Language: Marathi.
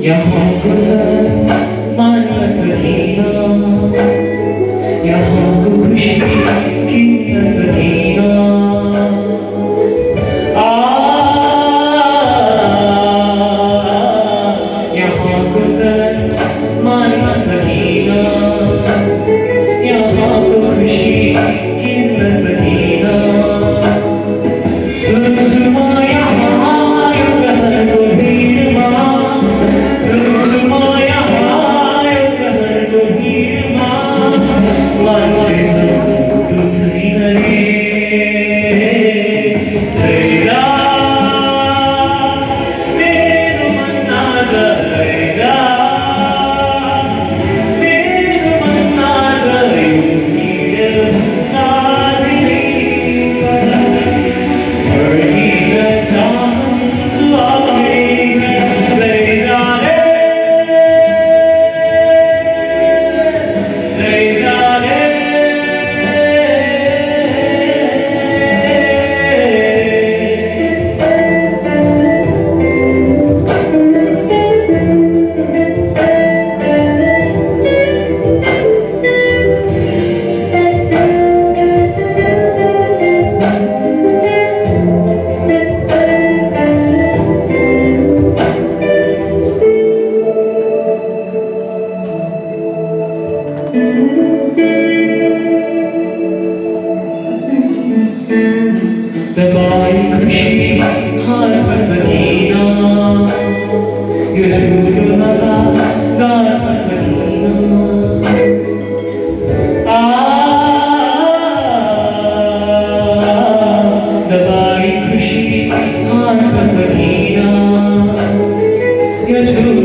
यहाँ गुजर माना सकीना, यहाँ को खुशी की न सकीना। यहाँ गुजर माना सकीना, यहाँ को खुशी की न सकीना। सुरसुमा यहाँ यो सहर को भीड़ माँ, सुरसुमा यहाँ यो सहर को भीड़ माँ। वांछे तुझी नरे ले जा मेरो मन नाज ले जा, मेरो मन नाज यो भीड़ नादरी दबाई खुशी हास न सकीना, ये झूठ लगा गास न सकीना। दबाई खुशी हास न सकीना, ये झूठ